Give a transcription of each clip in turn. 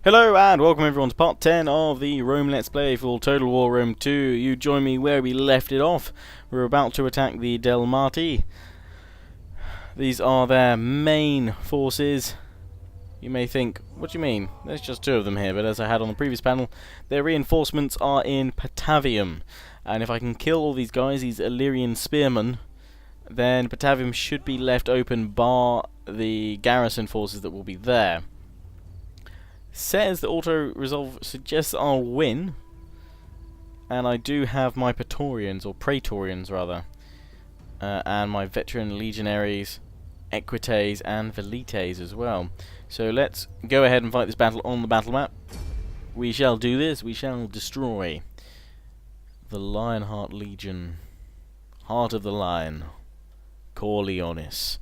Hello and welcome everyone to part 10 of the Rome Let's Play for Total War Rome 2. You join me where we left it off. We're about to attack the Delmati. These are their main forces. You may think, what do you mean? There's just two of them here, but as I had on the previous panel, their reinforcements are in Patavium. And if I can kill all these guys, these Illyrian spearmen, then Patavium should be left open bar the garrison forces that will be there. Says the auto-resolve suggests I'll win, and I do have my Praetorians, or Praetorians rather, and my veteran legionaries, Equites and Velites as well. So let's go ahead and fight this battle on the battle map. We shall do this, we shall destroy the Lionheart Legion, Heart of the Lion, Corleonis.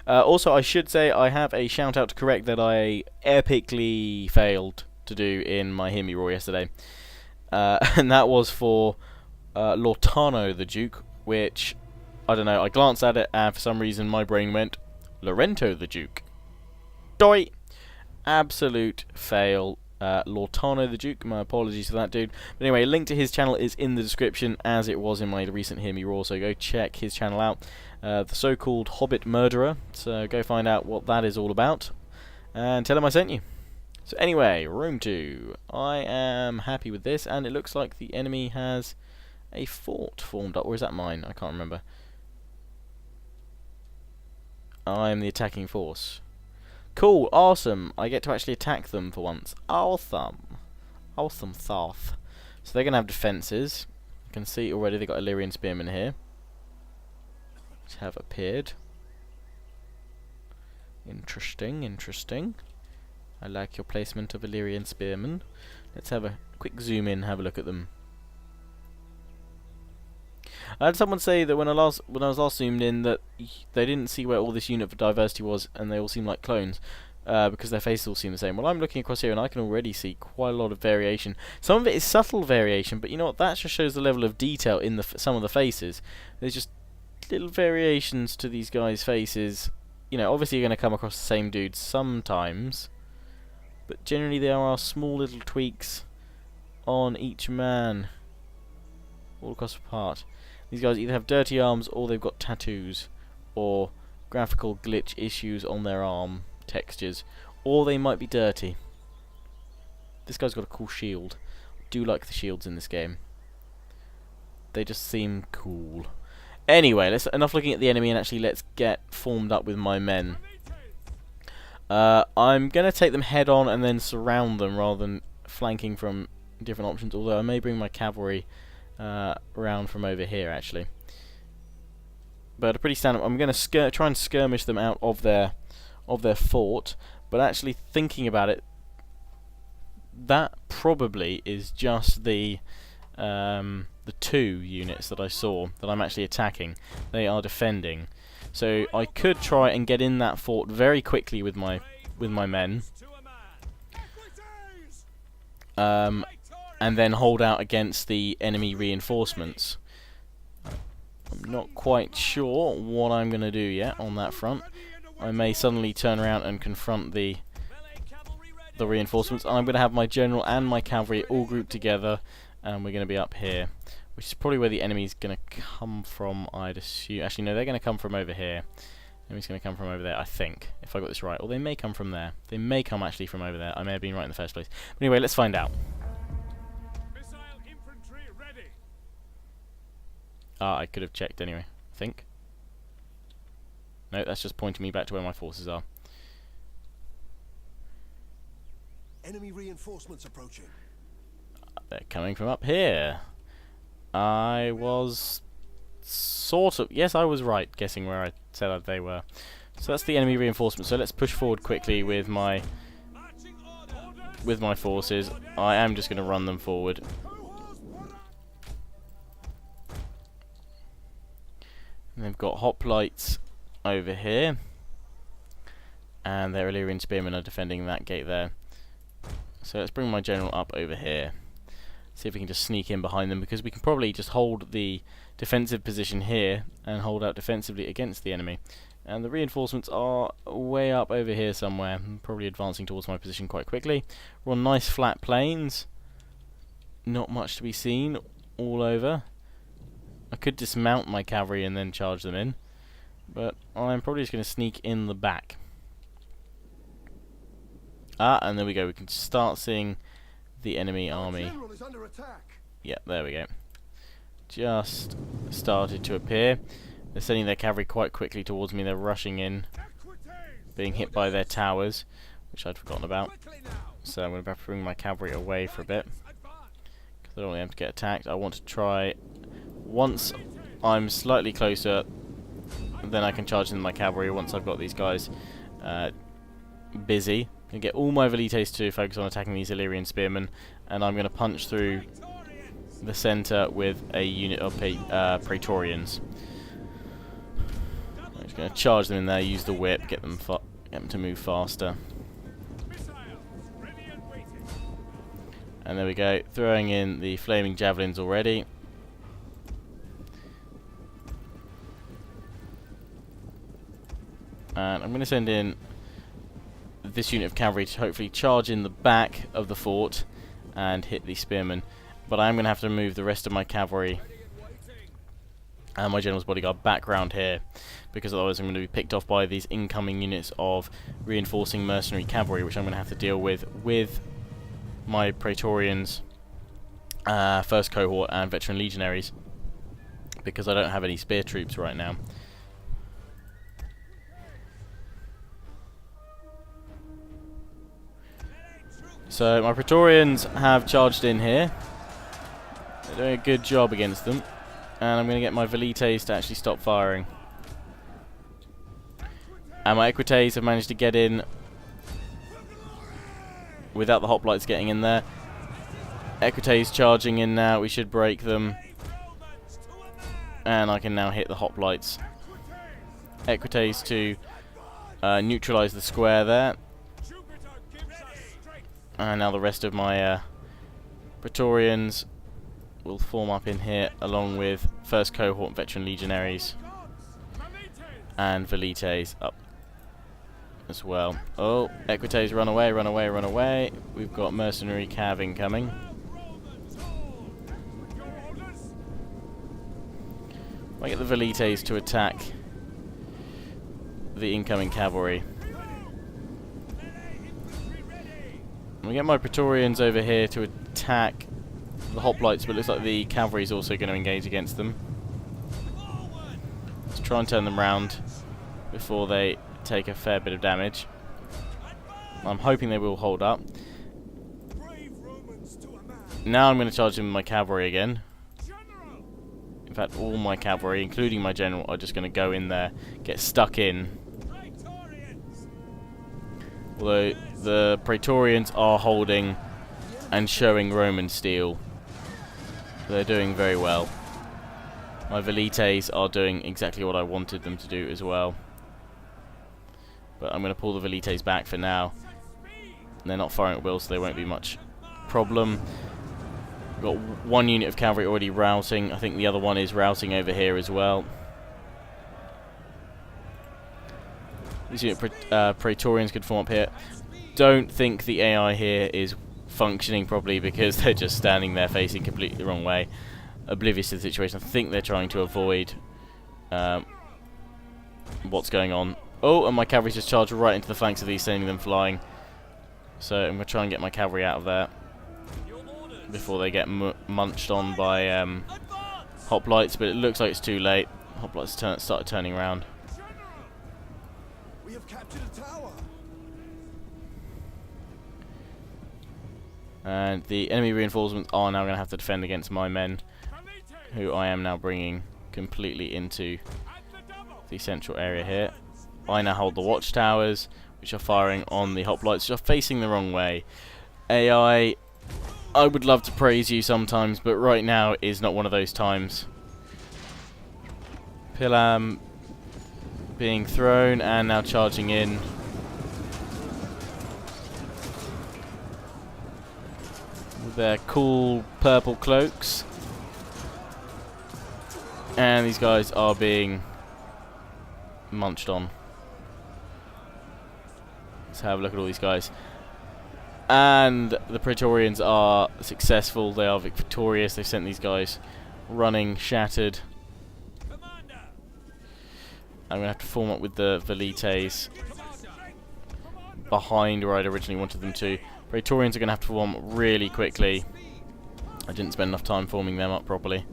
Also, I should say I have a shout out to correct that I epically failed to do in my Hear Me Roar yesterday. And that was for LortanoTheDuke, which, I don't know, I glanced at it and for some reason my brain went, LortanoTheDuke. Doi! Absolute fail. LortanoTheDuke, my apologies for that, dude. But anyway, a link to his channel is in the description, as it was in my recent Hear Me Roar, so go check his channel out. The so-called Hobbit murderer, so go find out what that is all about, and tell him I sent you. So anyway, Rome 2. I am happy with this, and it looks like the enemy has a fort formed up, or is that mine? I can't remember. I am the attacking force. Cool, awesome. I get to actually attack them for once. Awesome. Awesome stuff. So they're going to have defences. You can see already they've got Illyrian spearmen here, which have appeared. Interesting, interesting. I like your placement of Illyrian spearmen. Let's have a quick zoom in, have a look at them. I had someone say that when I was last zoomed in that they didn't see where all this unit for diversity was, and they all seem like clones because their faces all seem the same. Well, I'm looking across here and I can already see quite a lot of variation. Some of it is subtle variation, but you know what? That just shows the level of detail in the some of the faces. There's just little variations to these guys' faces. You know, obviously you're going to come across the same dudes sometimes, but generally there are small little tweaks on each man all across the part. These guys either have dirty arms, or they've got tattoos, or graphical glitch issues on their arm textures, or they might be dirty. This guy's got a cool shield. I do like the shields in this game. They just seem cool. Anyway, enough looking at the enemy, and actually let's get formed up with my men. I'm going to take them head on and then surround them rather than flanking from different options, although I may bring my cavalry round from over here actually. But a pretty standard. I'm going to try and skirmish them out of their fort, but actually thinking about it, that probably is just the two units that I saw that I'm actually attacking. They are defending, so I could try and get in that fort very quickly with my men, and then hold out against the enemy reinforcements. I'm not quite sure what I'm going to do yet on that front. I may suddenly turn around and confront the reinforcements. I'm going to have my general and my cavalry all grouped together, and we're going to be up here, which is probably where the enemy's going to come from, I'd assume. Actually, no, they're going to come from over here. The enemy's going to come from over there, I think, if I got this right. Or they may come from there. They may come actually from over there. I may have been right in the first place. But anyway, let's find out. I could have checked anyway, I think. No, that's just pointing me back to where my forces are. Enemy reinforcements approaching. They're coming from up here. I was sort of... Yes, I was right guessing where I said they were. So that's the enemy reinforcement. So let's push forward quickly with my forces. I am just going to run them forward. And they've got hoplites over here, and their Illyrian spearmen are defending that gate there. So let's bring my general up over here. See if we can just sneak in behind them, because we can probably just hold the defensive position here and hold out defensively against the enemy. And the reinforcements are way up over here somewhere, probably advancing towards my position quite quickly. We're on nice flat plains, not much to be seen all over. I could dismount my cavalry and then charge them in, but I'm probably just going to sneak in the back. And there we go, we can start seeing the enemy army. Yeah, there we go. Just started to appear. They're sending their cavalry quite quickly towards me. They're rushing in, being hit by their towers, which I'd forgotten about. So I'm going to have to bring my cavalry away for a bit, because I don't want them to get attacked. I want to try, once I'm slightly closer, then I can charge in my cavalry once I've got these guys busy. I'm going to get all my velites to focus on attacking these Illyrian spearmen, and I'm going to punch through the centre with a unit of Praetorians. I'm just going to charge them in there, use the whip, get them to move faster. And there we go, throwing in the flaming javelins already. And I'm going to send in this unit of cavalry to hopefully charge in the back of the fort and hit the spearmen. But I'm going to have to move the rest of my cavalry and my general's bodyguard back round here, because otherwise I'm going to be picked off by these incoming units of reinforcing mercenary cavalry, which I'm going to have to deal with my Praetorians, first cohort and veteran legionaries, because I don't have any spear troops right now. So my Praetorians have charged in here. They're doing a good job against them. And I'm going to get my velites to actually stop firing. And my equites have managed to get in without the hoplites getting in there. Equites charging in now. We should break them. And I can now hit the hoplites. Equites to neutralise the square there. And now the rest of my Praetorians will form up in here, along with first cohort veteran legionaries and velites up as well. Oh, equites, run away, run away, run away. We've got mercenary cav incoming. I get the velites to attack the incoming cavalry. We get my Praetorians over here to attack the hoplites, but it looks like the cavalry is also going to engage against them. Let's try and turn them round before they take a fair bit of damage. I'm hoping they will hold up. Now I'm going to charge them with my cavalry again. In fact, all my cavalry, including my general, are just going to go in there, get stuck in. Although the Praetorians are holding and showing Roman steel. They're doing very well. My velites are doing exactly what I wanted them to do as well. But I'm going to pull the velites back for now. They're not firing at will, so there won't be much problem. We've got one unit of cavalry already routing. I think the other one is routing over here as well. These unit Praetorians could form up here. Don't think the AI here is functioning properly, because they're just standing there facing completely the wrong way, oblivious to the situation. I think they're trying to avoid what's going on. Oh, and my cavalry's just charged right into the flanks of these, sending them flying. So I'm going to try and get my cavalry out of there before they get munched on by hoplites, but it looks like it's too late. Hoplites started turning around. We have captured a tower. And the enemy reinforcements are now going to have to defend against my men, who I am now bringing completely into the central area here. I now hold the watchtowers, which are firing on the hoplites, which are facing the wrong way. AI, I would love to praise you sometimes, but right now is not one of those times. Pilam being thrown and now charging in. with their cool purple cloaks. And these guys are being munched on. Let's have a look at all these guys. And the Praetorians are successful. They are victorious. They've sent these guys running, shattered. I'm going to have to form up with the Velites behind where I'd originally wanted them to. Praetorians are going to have to form really quickly. I didn't spend enough time forming them up properly.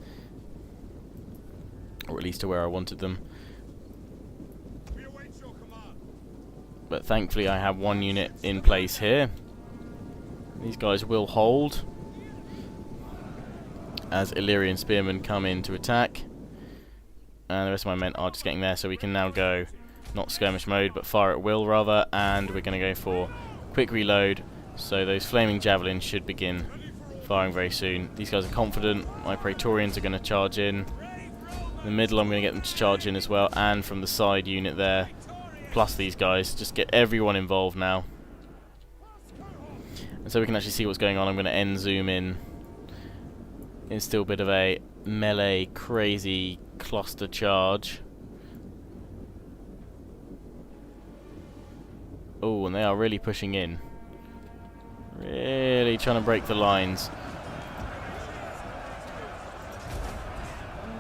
Or at least to where I wanted them. But thankfully I have one unit in place here. These guys will hold as Illyrian spearmen come in to attack. And the rest of my men are just getting there, so we can now go, not skirmish mode, but fire at will rather, and we're going to go for quick reload, so those flaming javelins should begin firing very soon. These guys are confident. My Praetorians are going to charge in. In the middle I'm going to get them to charge in as well, and from the side unit there, plus these guys. Just get everyone involved now. And so we can actually see what's going on. I'm going to end zoom in. It's still a bit of a melee crazy cluster charge. Oh, and they are really pushing in. Really trying to break the lines.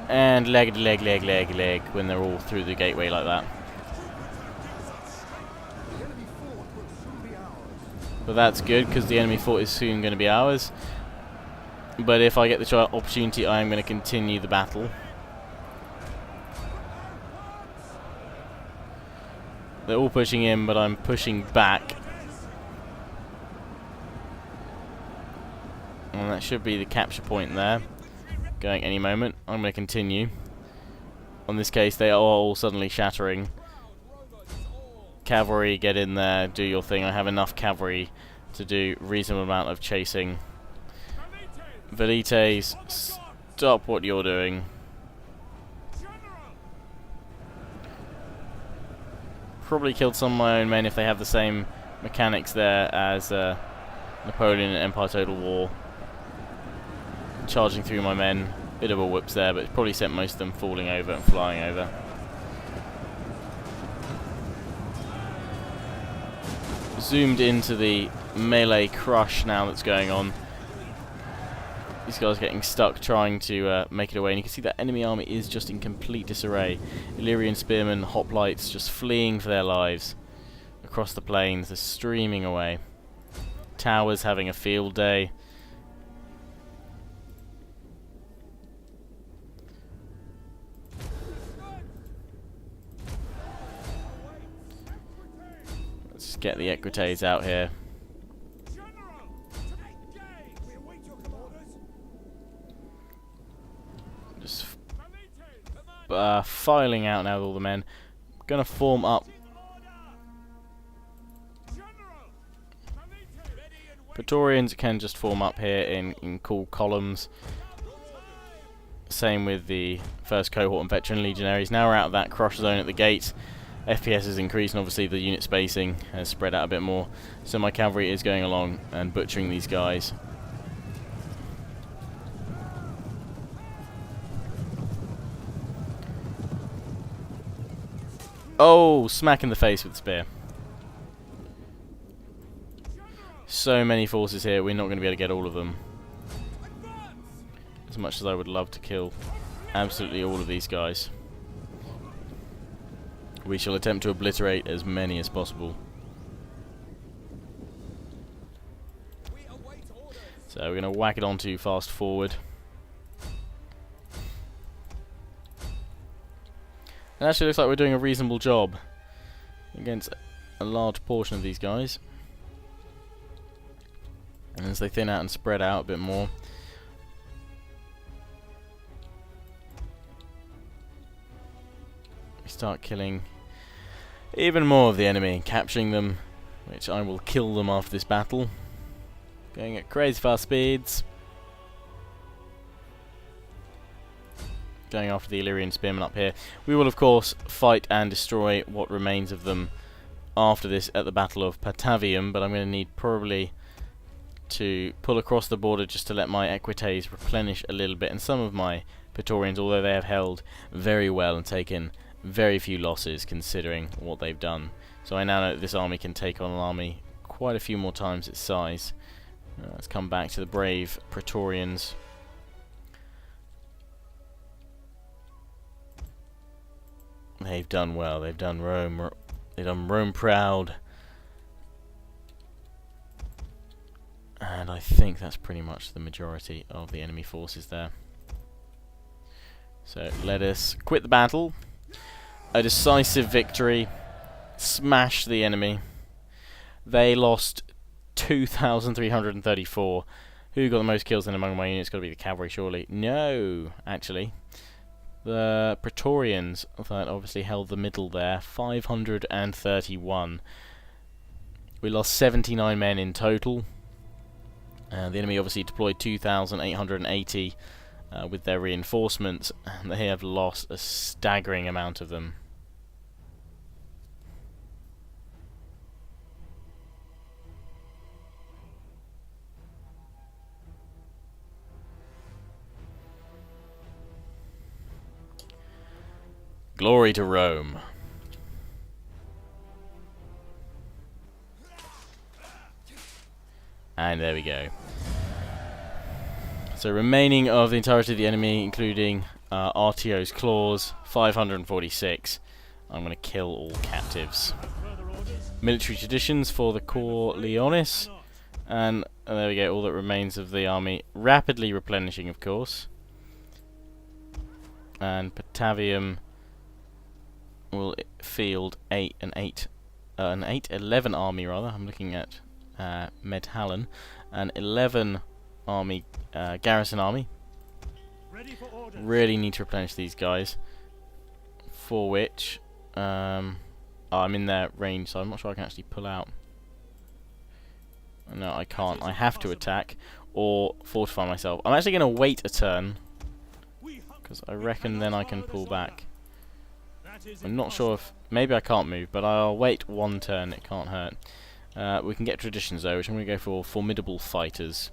And leg when they're all through the gateway like that. But that's good, because the enemy fort is soon going to be ours. But if I get the opportunity, I am going to continue the battle. They're all pushing in, but I'm pushing back. And that should be the capture point there. Going any moment. I'm going to continue. On this case, they are all suddenly shattering. Cavalry, get in there, do your thing. I have enough cavalry to do a reasonable amount of chasing. Velites, stop what you're doing. Probably killed some of my own men if they have the same mechanics there as Napoleon and Empire Total War. Charging through my men. Bit of a whoops there, but it's probably sent most of them falling over and flying over. Zoomed into the melee crush now that's going on. These guys are getting stuck trying to make it away, and you can see that enemy army is just in complete disarray. Illyrian spearmen, hoplites just fleeing for their lives across the plains. They're streaming away. Towers having a field day. Let's get the Equites out here. Just filing out now with all the men. Gonna form up. Praetorians can just form up here in cool columns. Same with the first cohort and veteran legionaries. Now we're out of that crush zone at the gate. FPS has increased, and obviously the unit spacing has spread out a bit more. So my cavalry is going along and butchering these guys. Oh, smack in the face with the spear. So many forces here, we're not going to be able to get all of them. As much as I would love to kill absolutely all of these guys. We shall attempt to obliterate as many as possible. So we're going to whack it onto fast forward. It actually looks like we're doing a reasonable job against a large portion of these guys. And as they thin out and spread out a bit more, we start killing even more of the enemy, capturing them, which I will kill them after this battle. Going at crazy fast speeds. Going after the Illyrian spearmen up here. We will of course fight and destroy what remains of them after this at the Battle of Patavium, but I'm going to need probably to pull across the border just to let my equites replenish a little bit, and some of my Praetorians, although they have held very well and taken very few losses considering what they've done. So I now know that this army can take on an army quite a few more times its size. Let's come back to the brave Praetorians. They've done well. They've done Rome proud. And I think that's pretty much the majority of the enemy forces there. So let us quit the battle. A decisive victory. Smash the enemy. They lost 2,334. Who got the most kills in among my units? Got to be the cavalry, surely. No, actually. The Praetorians, that obviously held the middle there. 531. We lost 79 men in total. The enemy obviously deployed 2,880 with their reinforcements, and they have lost a staggering amount of them. Glory to Rome. And there we go. So remaining of the entirety of the enemy, including RTO's claws, 546. I'm going to kill all captives. Military traditions for the Corps Leonis. And there we go, all that remains of the army. Rapidly replenishing, of course. And Patavium will field 11 army rather. I'm looking at Medhallen, an 11 army garrison army. Really need to replenish these guys, for which I'm in their range, so I'm not sure I can actually pull out. No, I can't. I have to attack or fortify myself. I'm actually going to wait a turn because I reckon then I can pull back. I'm not sure if... maybe I can't move, but I'll wait one turn. It can't hurt. We can get traditions though, which I'm going to go for formidable fighters.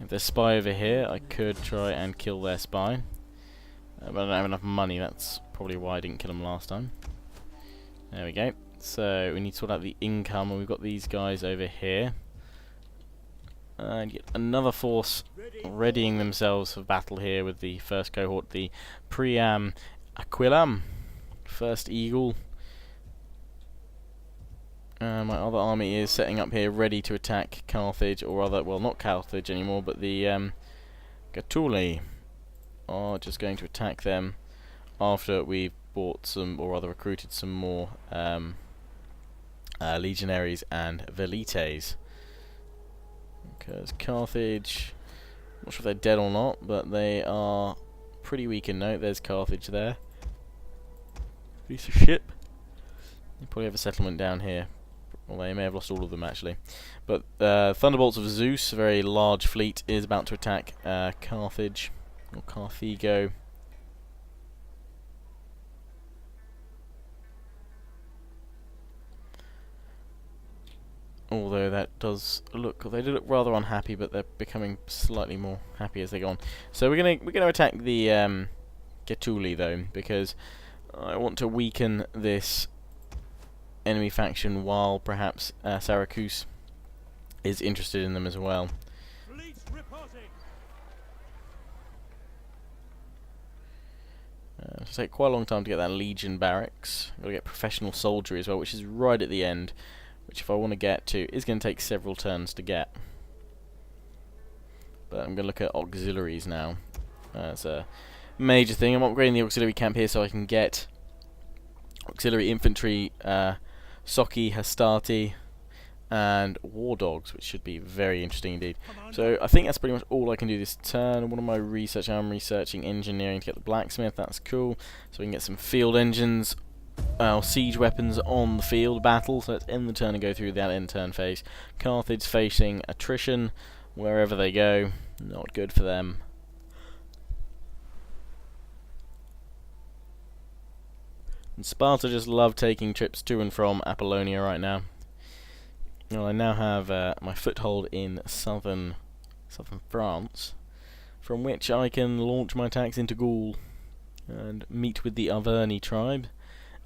If there's spy over here, I could try and kill their spy. But I don't have enough money. That's probably why I didn't kill them last time. There we go. So we need to sort out the income, and we've got these guys over here. And yet another force readying themselves for battle here with the first cohort, the Priam Aquilam, first Eagle. My other army is setting up here ready to attack Carthage, or rather, well, not Carthage anymore, but the Gatuli are just going to attack them after we've bought some, or rather recruited some more legionaries and velites. Because Carthage, I'm not sure if they're dead or not, but they are pretty weak in note. There's Carthage there. Piece of shit. You probably have a settlement down here. Well, they may have lost all of them actually. But Thunderbolts of Zeus, a very large fleet, is about to attack Carthage, or Carthago. Although that does look, they do look rather unhappy, but they're becoming slightly more happy as they go on. So we're gonna attack the Getuli though, because I want to weaken this enemy faction while perhaps Syracuse is interested in them as well. It'll take quite a long time to get that Legion barracks. Got to get professional soldiery as well, which is right at the end, which if I want to get to is going to take several turns to get. But I'm going to look at auxiliaries now. That's a major thing. I'm upgrading the auxiliary camp here so I can get auxiliary infantry, Soki, Hastati, and War Dogs, which should be very interesting indeed. So I think that's pretty much all I can do this turn. What am I researching? I'm researching engineering to get the blacksmith. That's cool. So we can get some field engines, siege weapons on the field battle. So let's end the turn and go through that end turn phase. Carthage facing attrition wherever they go. Not good for them. And Sparta just love taking trips to and from Apollonia right now. Well, I now have my foothold in southern France, from which I can launch my attacks into Gaul and meet with the Arverni tribe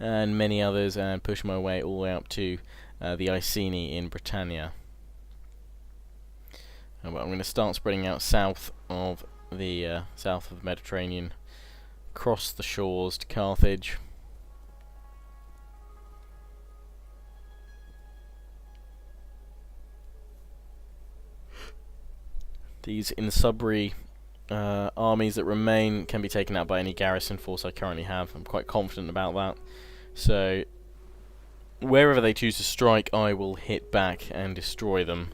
and many others, and push my way all the way up to the Iceni in Britannia. But I'm going to start spreading out south of the Mediterranean, across the shores to Carthage. These insubri armies that remain can be taken out by any garrison force I currently have. I'm quite confident about that. So wherever they choose to strike, I will hit back and destroy them.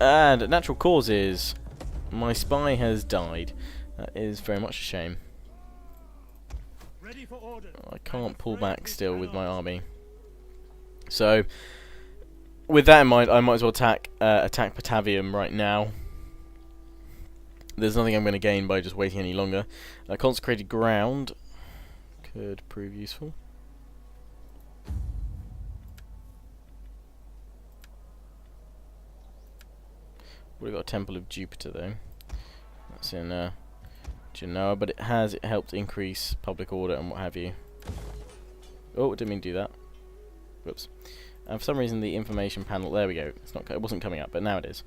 And natural causes, my spy has died. That is very much a shame. I can't pull back still with my army. So with that in mind, I might as well attack Patavium right now. There's nothing I'm going to gain by just waiting any longer. Consecrated ground could prove useful. We've got a Temple of Jupiter though. That's in Genoa, but it helped increase public order and what have you. Oh, I didn't mean to do that. Whoops. And for some reason the information panel, there we go. It wasn't coming up, but now it is.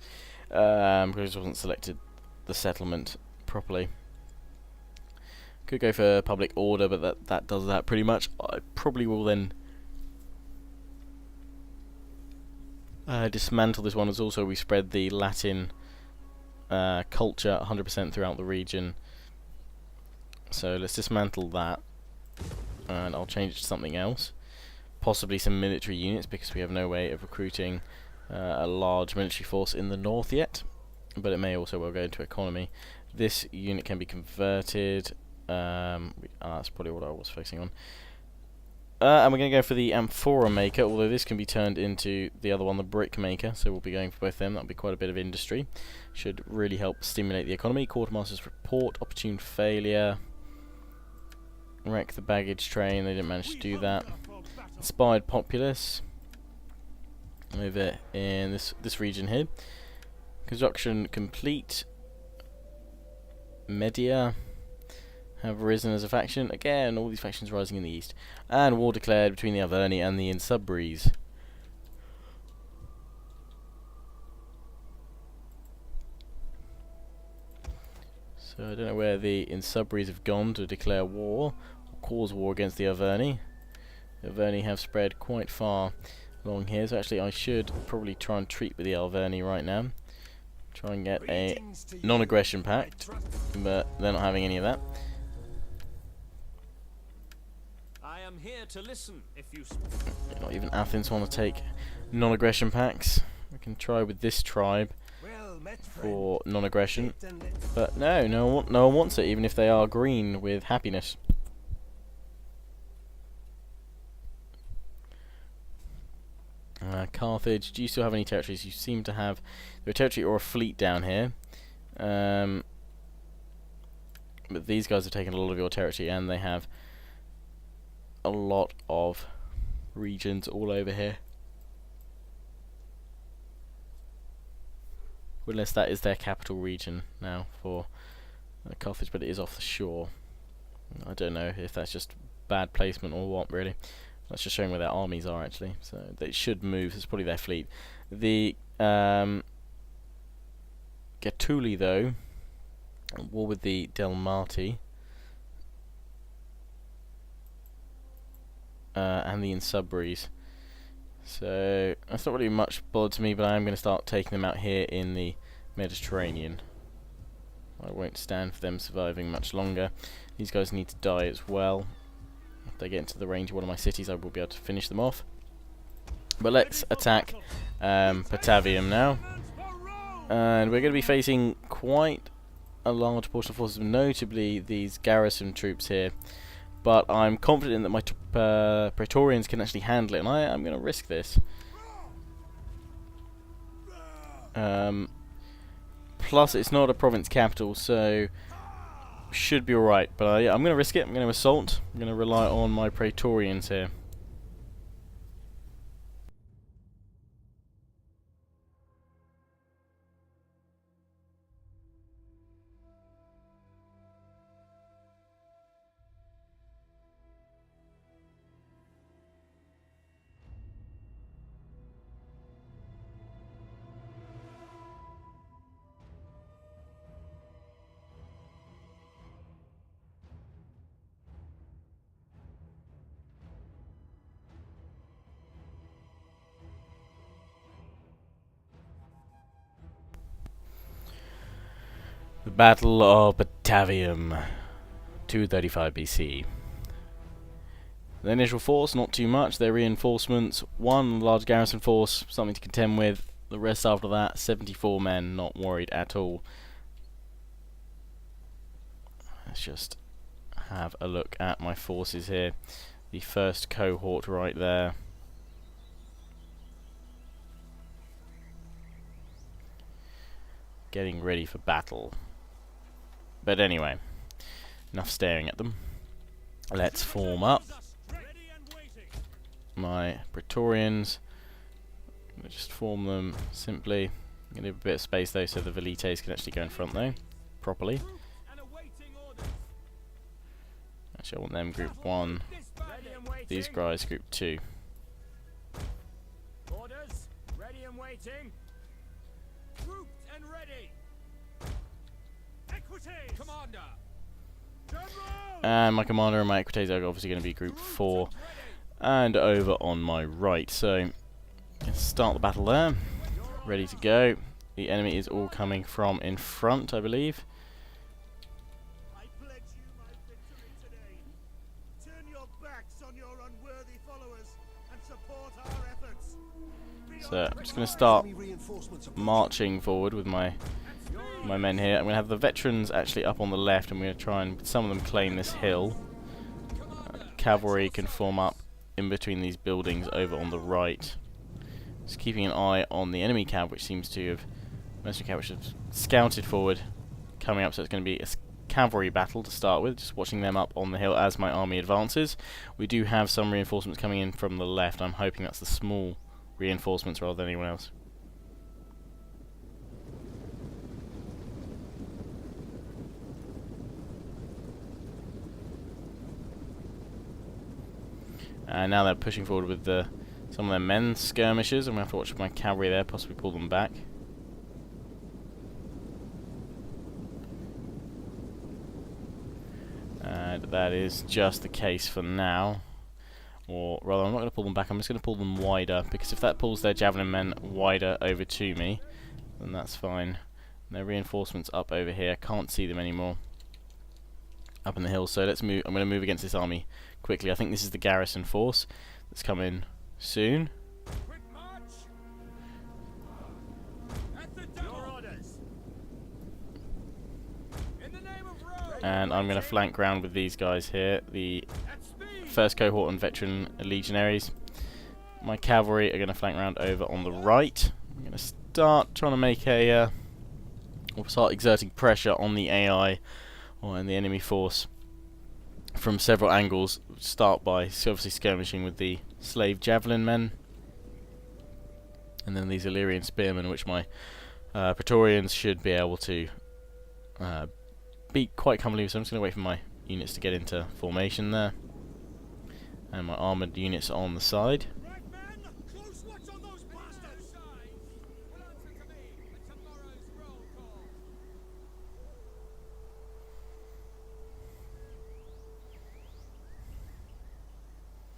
Because it wasn't selected the settlement properly. Could go for public order, but that does that pretty much. I probably will then dismantle this one, as also we spread the Latin culture 100% throughout the region. So let's dismantle that, and I'll change it to something else. Possibly some military units, because we have no way of recruiting a large military force in the north yet. But it may also well go into economy. This unit can be converted. That's probably what I was focusing on. And we're going to go for the amphora maker, although this can be turned into the other one, the brick maker. So we'll be going for both them. That'll be quite a bit of industry. Should really help stimulate the economy. Quartermaster's report, opportune failure. Wreck the baggage train. They didn't manage to do that. Inspired populace over in this region here. Construction complete. Media have risen as a faction. Again, all these factions rising in the east. And war declared between the Arverni and the Insubris. So I don't know where the Insubris have gone to declare war, or cause war against the Arverni. The Arverni have spread quite far along here, so actually I should probably try and treat with the Arverni right now. Try and get a non-aggression pact, but they're not having any of that. I am here to listen if you Not even Athens want to take non-aggression pacts. We can try with this tribe for non-aggression, but no one wants it, even if they are green with happiness. Carthage, do you still have any territories? You seem to have a territory or a fleet down here. But these guys have taken a lot of your territory, and they have a lot of regions all over here. Unless that is their capital region now for Carthage, but it is off the shore. I don't know if that's just bad placement or what, really. That's just showing where their armies are, actually. So they should move. It's probably their fleet. The Gatuli, though, war with the Delmati, and the Insubris. So that's not really much bother to me, but I am going to start taking them out here in the Mediterranean. I won't stand for them surviving much longer. These guys need to die as well. If they get into the range of one of my cities, I will be able to finish them off. But let's attack Patavium now. And we're going to be facing quite a large portion of forces, notably these garrison troops here. But I'm confident that my Praetorians can actually handle it, and I'm going to risk this. Plus, it's not a province capital, so should be alright. But yeah, I'm going to risk it. I'm going to assault. I'm going to rely on my Praetorians here. Battle of Patavium, 235 BC. The initial force, not too much. Their reinforcements, one large garrison force, something to contend with. The rest after that, 74 men, not worried at all. Let's just have a look at my forces here. The first cohort right there. Getting ready for battle. But anyway, enough staring at them. Let's form up. My Praetorians, I'm going to just form them simply. I'm going to leave a bit of space though so the Velites can actually go in front though, properly. Actually I want them group 1, these guys group 2. Orders, ready and waiting. Grouped and ready. Equities. Commander. General. And my commander and my equites are obviously going to be group 4 and over on my right. So let's start the battle there. Ready to go. The enemy is all coming from in front, I believe. I pledge you my victory today. Turn your backs on your unworthy followers and support our efforts. So I'm just going to start Enemy reinforcements approaching. marching forward with my men here. I'm going to have the veterans actually up on the left, and we're going to try and some of them claim this hill. Cavalry can form up in between these buildings over on the right. Just keeping an eye on the enemy cav, which seems to have mercenary cav, which have scouted forward, coming up. So it's going to be a cavalry battle to start with. Just watching them up on the hill as my army advances. We do have some reinforcements coming in from the left. I'm hoping that's the small reinforcements rather than anyone else. And now they're pushing forward with some of their men skirmishers. I'm going to have to watch my cavalry there, possibly pull them back. And that is just the case for now. Or rather, I'm not going to pull them back, I'm just going to pull them wider, because if that pulls their javelin men wider over to me, then that's fine. And their reinforcements up over here, can't see them anymore. Up in the hill, so let's move. I'm going to move against this army quickly. I think this is the garrison force that's coming soon. Quick march. At the door. Orders. In the name of Rome. And I'm going to flank round with these guys here, the At speed. first cohort and veteran legionaries. My cavalry are going to flank round over on the right. I'm going to start trying to make or start exerting pressure on the AI and the enemy force from several angles. Start by obviously skirmishing with the slave javelin men, and then these Illyrian spearmen, which my Praetorians should be able to beat quite comfortably. So I'm just going to wait for my units to get into formation there, and my armoured units on the side. Right, men, close watch on those bastards. Will answer to me at tomorrow's roll call.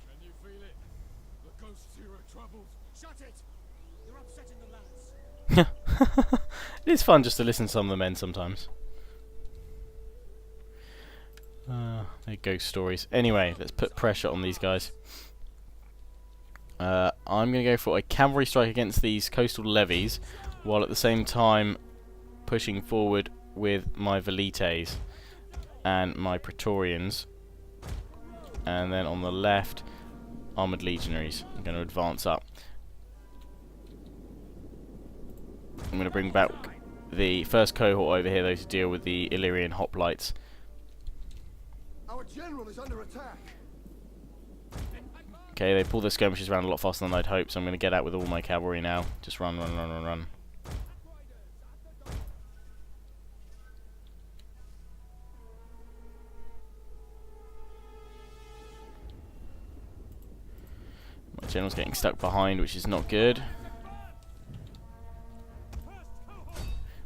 Can you feel it? The ghosts here are troubled. Shut it! You're upsetting the lads. It is fun just to listen to some of the men sometimes. They're ghost stories. Anyway, let's put pressure on these guys. I'm going to go for a cavalry strike against these coastal levies, while at the same time pushing forward with my Velites and my Praetorians. And then on the left, armoured legionaries. I'm going to advance up. I'm going to bring back the first cohort over here, though, to deal with the Illyrian hoplites. Our general is under attack. Okay, they pull their skirmishers around a lot faster than I'd hoped, so I'm going to get out with all my cavalry now. Just run, run, run, run, run. My general's getting stuck behind, which is not good.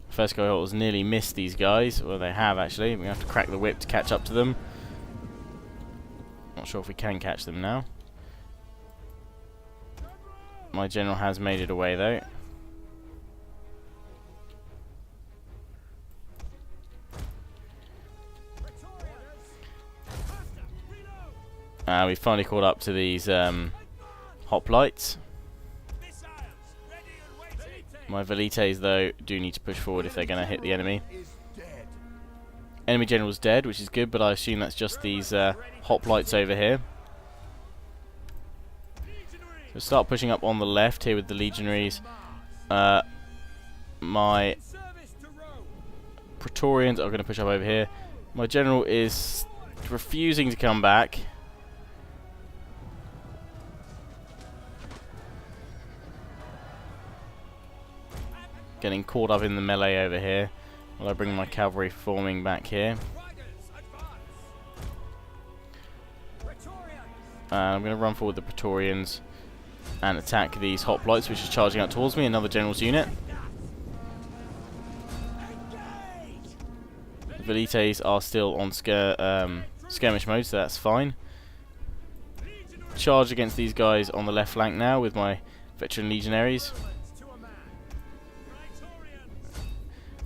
First cohort has nearly missed these guys. Well, they have actually. We have to crack the whip to catch up to them. Not sure if we can catch them now. My general has made it away though. We've finally caught up to these hoplites. Missiles ready and waiting. My velites, though, do need to push forward if they're going to hit the enemy. Is dead. Enemy general's dead, which is good, but I assume that's just these hoplites over here. So start pushing up on the left here with the legionaries. My Service to Rome. Praetorians are going to push up over here. My general is refusing to come back. Getting caught up in the melee over here while I bring my cavalry forming back here. Riders, advance. Praetorians. I'm going to run forward the Praetorians and attack these hoplites, which is charging out towards me. Another general's unit. The velites are still on skirmish mode, so that's fine. Charge against these guys on the left flank now with my veteran legionaries. To a man. Praetorians.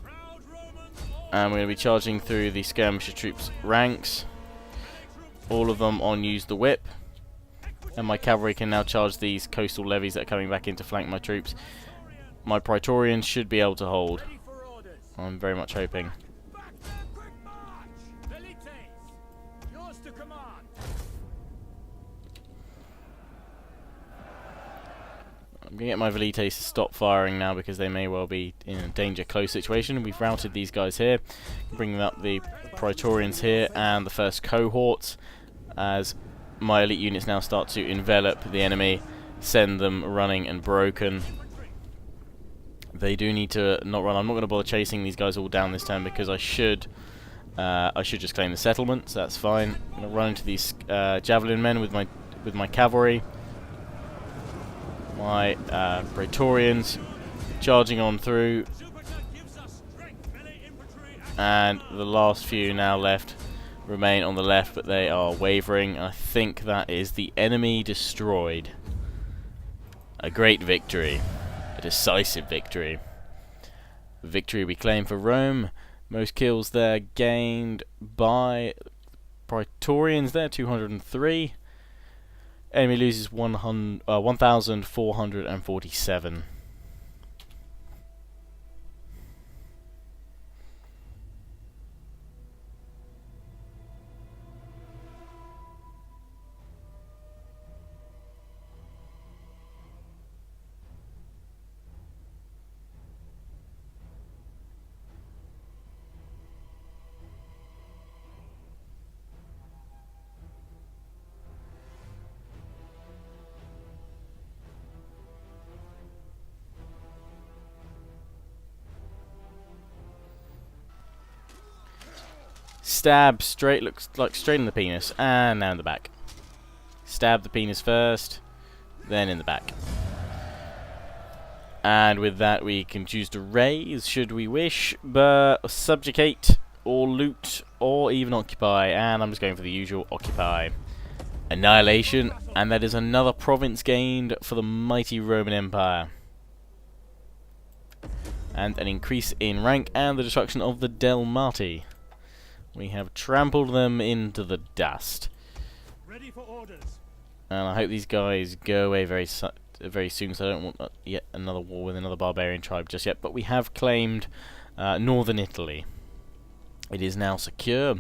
Proud Romans. And we're going to be charging through the skirmisher troops' ranks. All of them on use the whip. And my cavalry can now charge these coastal levies that are coming back in to flank my troops. My Praetorians should be able to hold. Ready for orders. I'm very much hoping. Back them, quick march. Velites. Yours to command. I'm going to get my velites to stop firing now because they may well be in a danger close situation. We've routed these guys here. Bringing up the Praetorians here and the first cohorts as my elite units now start to envelop the enemy, send them running and broken. They do need to not run. I'm not going to bother chasing these guys all down this turn because I should just claim the settlement, so that's fine. I'm going to run into these javelin men with my cavalry. My Praetorians charging on through, and the last few now left remain on the left, but they are wavering. I think that is the enemy destroyed. A great victory. A decisive victory. Victory we claim for Rome. Most kills there gained by Praetorians there, 203. Enemy loses 1,447. Stab straight, looks like straight in the penis, and now in the back. Stab the penis first, then in the back. And with that we can choose to raise, should we wish, but subjugate, or loot, or even occupy, and I'm just going for the usual occupy. Annihilation, and that is another province gained for the mighty Roman Empire. And an increase in rank, and the destruction of the Delmati. We have trampled them into the dust. Ready for orders. And I hope these guys go away very soon, so I don't want yet another war with another barbarian tribe just yet. But we have claimed northern Italy. It is now secure.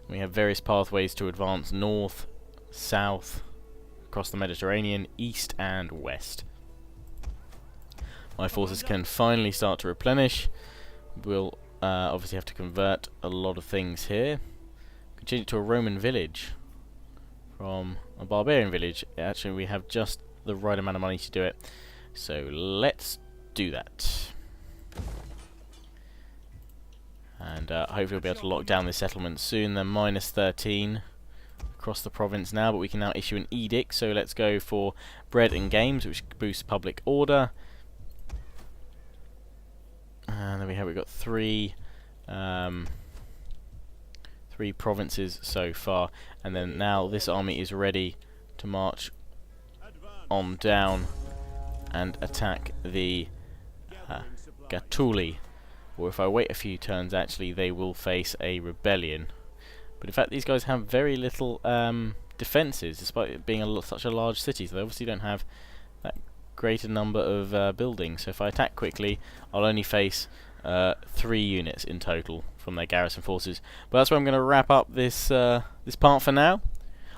We have various pathways to advance north, south, across the Mediterranean, east and west. My forces can finally start to replenish. We'll obviously have to convert a lot of things here. We can change it to a Roman village from a barbarian village. Actually, we have just the right amount of money to do it. So let's do that. And hopefully we'll be able to lock down this settlement soon. They're minus 13 across the province now, but we can now issue an edict. So let's go for bread and games, which boosts public order. And there we have. We've got three provinces so far, and then now this army is ready to march on down and attack the Gatuli. Or if I wait a few turns, actually they will face a rebellion. But in fact, these guys have very little defences, despite it being such a large city. So they obviously don't have that greater number of buildings. So if I attack quickly, I'll only face 3 units in total from their garrison forces. But that's where I'm going to wrap up this this part for now.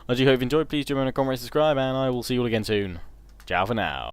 I do hope you've enjoyed. Please do remember to comment, subscribe, and I will see you all again soon. Ciao for now.